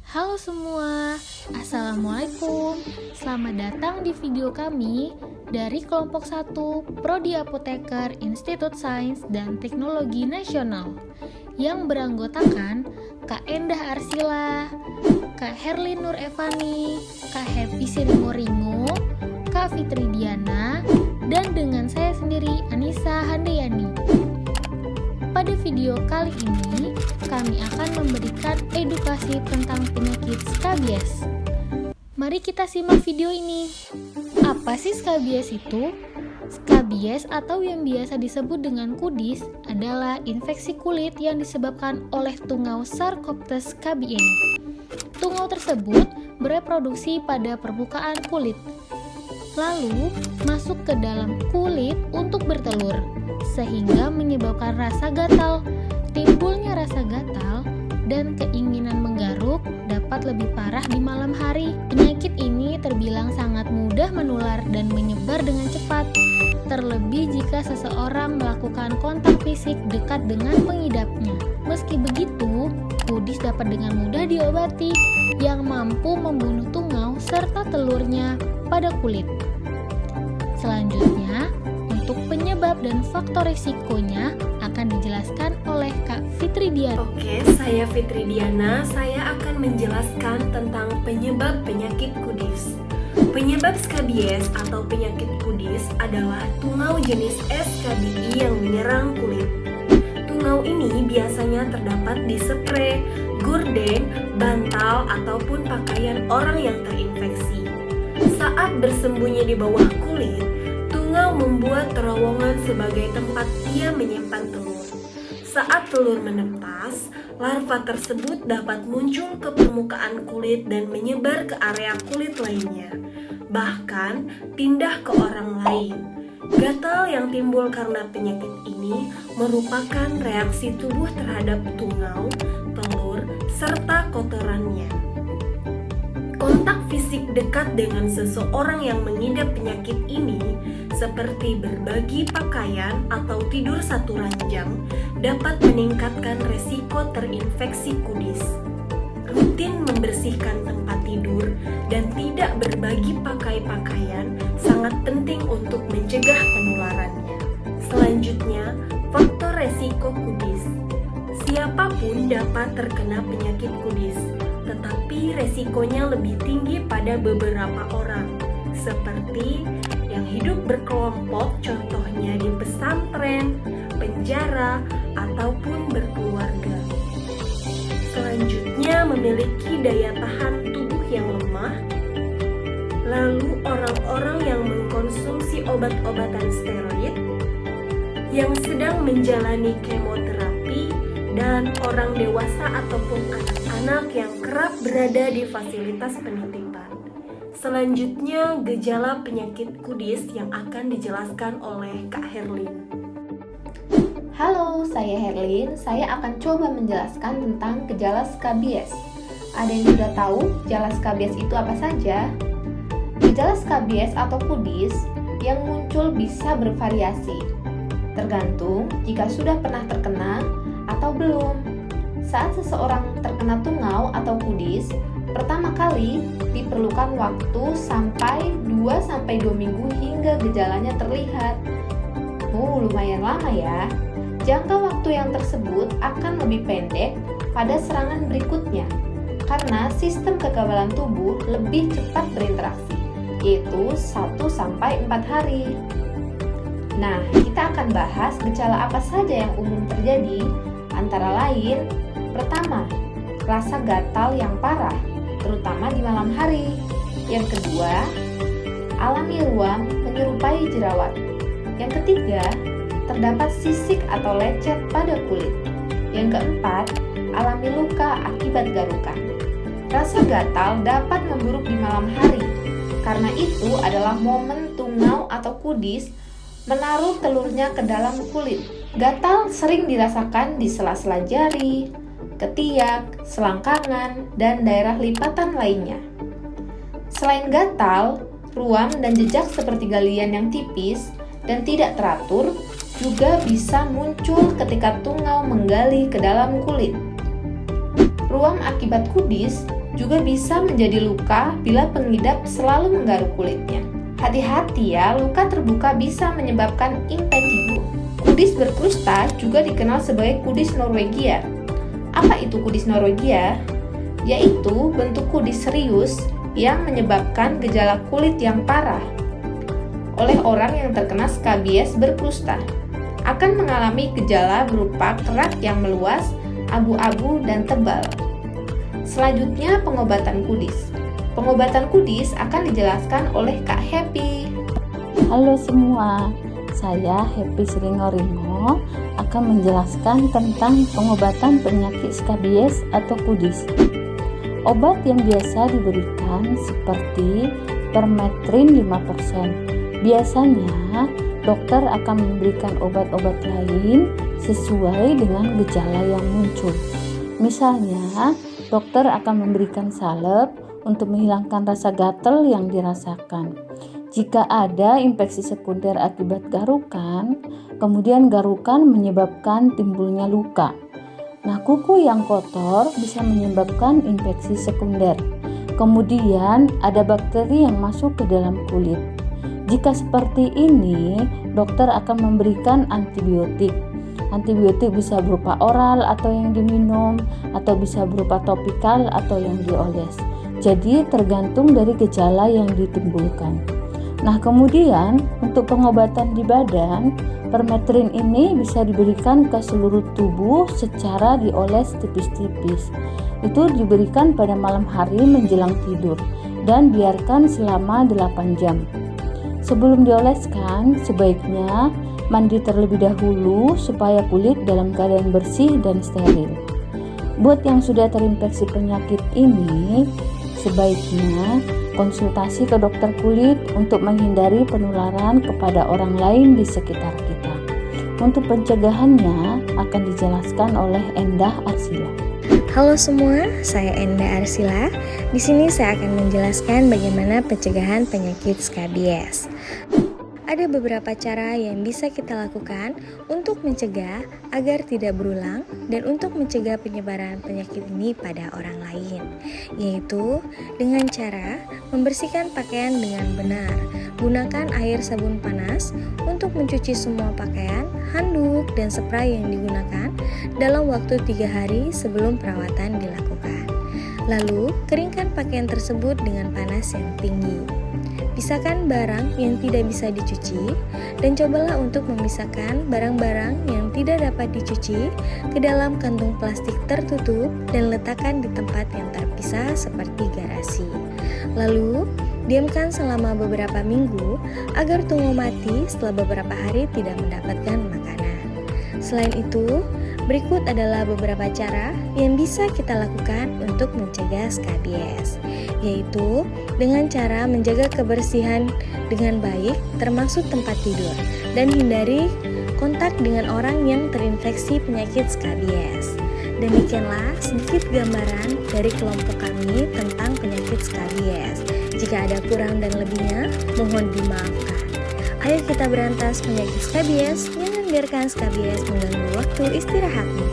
Halo semua, Assalamualaikum. Selamat datang di video kami dari kelompok 1 Prodi Apoteker Institut Sains dan Teknologi Nasional yang beranggotakan Kak Endah Arsila, Kak Herlin Nur Evani, Kak Happy Sirimo, Kak Fitri Diana, dan dengan saya sendiri Anissa Handayani. Pada video kali ini, kami akan memberikan edukasi tentang penyakit skabies. Mari kita simak video ini. Apa sih skabies itu? Skabies atau yang biasa disebut dengan kudis adalah infeksi kulit yang disebabkan oleh tungau Sarcoptes scabiei. Tungau tersebut bereproduksi pada permukaan kulit, lalu masuk ke dalam kulit untuk bertelur, sehingga menyebabkan rasa gatal. Timbulnya rasa gatal dan keinginan menggaruk dapat lebih parah di malam hari. Penyakit ini terbilang sangat mudah menular dan menyebar dengan cepat, terlebih jika seseorang melakukan kontak fisik dekat dengan pengidapnya. Meski begitu, kudis dapat dengan mudah diobati yang mampu membunuh tungau serta telurnya pada kulit. Selanjutnya, untuk penyebab dan faktor risikonya akan dijelaskan oleh Kak Fitri Diana. Oke, saya Fitri Diana. Saya akan menjelaskan tentang penyebab penyakit kudis. Penyebab skabies atau penyakit kudis adalah tungau jenis scabiei yang menyerang kulit. Tungau ini biasanya terdapat di spray, gorden, bantal, ataupun pakaian orang yang terinfeksi. Saat bersembunyi di bawah kulit, tungau membuat terowongan sebagai tempat ia menyimpan telur. Saat telur menetas, larva tersebut dapat muncul ke permukaan kulit dan menyebar ke area kulit lainnya, bahkan pindah ke orang lain. Gatal yang timbul karena penyakit ini merupakan reaksi tubuh terhadap tungau, telur, serta kotorannya. Kontak fisik dekat dengan seseorang yang mengidap penyakit ini, seperti berbagi pakaian atau tidur satu ranjang, dapat meningkatkan resiko terinfeksi kudis. Rutin membersihkan tempat tidur dan tidak berbagi pakaian sangat penting untuk mencegah penularannya. Selanjutnya, faktor resiko kudis. Siapapun dapat terkena penyakit kudis, tetapi resikonya lebih tinggi pada beberapa orang, seperti yang hidup berkelompok, contohnya di pesantren, penjara, ataupun berkeluarga. Selanjutnya, memiliki daya tahan tubuh yang lemah. Lalu, orang-orang yang mengkonsumsi obat-obatan steroid, yang sedang menjalani kemoterapi, dan orang dewasa ataupun anak-anak yang kerap berada di fasilitas penitipan. Selanjutnya, gejala penyakit kudis yang akan dijelaskan oleh Kak Herlin. Halo, saya Herlin. Saya akan coba menjelaskan tentang gejala skabies. Ada yang sudah tahu gejala skabies itu apa saja? Gejala skabies atau kudis yang muncul bisa bervariasi, tergantung jika sudah pernah terkena atau belum. Saat seseorang terkena tungau atau kudis, pertama kali diperlukan waktu sampai 2-2 minggu hingga gejalanya terlihat. Lumayan lama ya. Jangka waktu yang tersebut akan lebih pendek pada serangan berikutnya karena sistem kekebalan tubuh lebih cepat berinteraksi, yaitu 1-4 hari. Nah, kita akan bahas gejala apa saja yang umum terjadi. Antara lain, pertama, rasa gatal yang parah, terutama di malam hari. Yang kedua, alami ruam menyerupai jerawat. Yang ketiga, terdapat sisik atau lecet pada kulit. Yang keempat, alami luka akibat garukan. Rasa gatal dapat memburuk di malam hari, karena itu adalah momen tungau atau kudis menaruh telurnya ke dalam kulit. Gatal sering dirasakan di sela-sela jari, ketiak, selangkangan, dan daerah lipatan lainnya. Selain gatal, ruam dan jejak seperti galian yang tipis dan tidak teratur juga bisa muncul ketika tungau menggali ke dalam kulit. Ruam akibat kudis juga bisa menjadi luka bila pengidap selalu menggaruk kulitnya. Hati-hati ya, luka terbuka bisa menyebabkan impetigo. Kudis berkrusta juga dikenal sebagai kudis Norwegia. Apa itu kudis Norwegia? Yaitu bentuk kudis serius yang menyebabkan gejala kulit yang parah oleh orang yang terkena skabies berkrusta. Akan mengalami gejala berupa kerak yang meluas, abu-abu, dan tebal. Selanjutnya, pengobatan kudis. Pengobatan kudis akan dijelaskan oleh Kak Happy. Halo semua, saya Happy Sringoringo akan menjelaskan tentang pengobatan penyakit skabies atau kudis. Obat yang biasa diberikan seperti permetrin 5%. Biasanya, dokter akan memberikan obat-obat lain sesuai dengan gejala yang muncul. Misalnya, dokter akan memberikan salep untuk menghilangkan rasa gatal yang dirasakan. Jika ada infeksi sekunder akibat garukan, kemudian garukan menyebabkan timbulnya luka. Nah, kuku yang kotor bisa menyebabkan infeksi sekunder. Kemudian ada bakteri yang masuk ke dalam kulit. Jika seperti ini, dokter akan memberikan antibiotik. Antibiotik bisa berupa oral atau yang diminum, atau bisa berupa topikal atau yang dioles. Jadi tergantung dari gejala yang ditimbulkan. Nah, kemudian untuk pengobatan di badan, permetrin ini bisa diberikan ke seluruh tubuh secara dioles tipis-tipis. Itu diberikan pada malam hari menjelang tidur dan biarkan selama 8 jam. Sebelum dioleskan, sebaiknya mandi terlebih dahulu supaya kulit dalam keadaan bersih dan steril. Buat yang sudah terinfeksi penyakit ini, sebaiknya konsultasi ke dokter kulit untuk menghindari penularan kepada orang lain di sekitar kita. Untuk pencegahannya akan dijelaskan oleh Endah Arsila. Halo semua, saya Endah Arsila. Di sini saya akan menjelaskan bagaimana pencegahan penyakit skabies. Ada beberapa cara yang bisa kita lakukan untuk mencegah agar tidak berulang dan untuk mencegah penyebaran penyakit ini pada orang lain, yaitu dengan cara membersihkan pakaian dengan benar. Gunakan air sabun panas untuk mencuci semua pakaian, handuk, dan spray yang digunakan dalam waktu 3 hari sebelum perawatan dilakukan. Lalu, keringkan pakaian tersebut dengan panas yang tinggi. Pisahkan barang yang tidak bisa dicuci dan cobalah untuk memisahkan barang-barang yang tidak dapat dicuci ke dalam kantung plastik tertutup dan letakkan di tempat yang terpisah seperti garasi. Lalu, diamkan selama beberapa minggu agar tungau mati setelah beberapa hari tidak mendapatkan makanan. Selain itu, berikut adalah beberapa cara yang bisa kita lakukan untuk mencegah skabies, yaitu dengan cara menjaga kebersihan dengan baik termasuk tempat tidur dan hindari kontak dengan orang yang terinfeksi penyakit skabies. Demikianlah sedikit gambaran dari kelompok kami tentang penyakit skabies. Jika ada kurang dan lebihnya, mohon dimaafkan. Ayo kita berantas penyakit skabies, jangan biarkan skabies mengganggu waktu istirahatmu.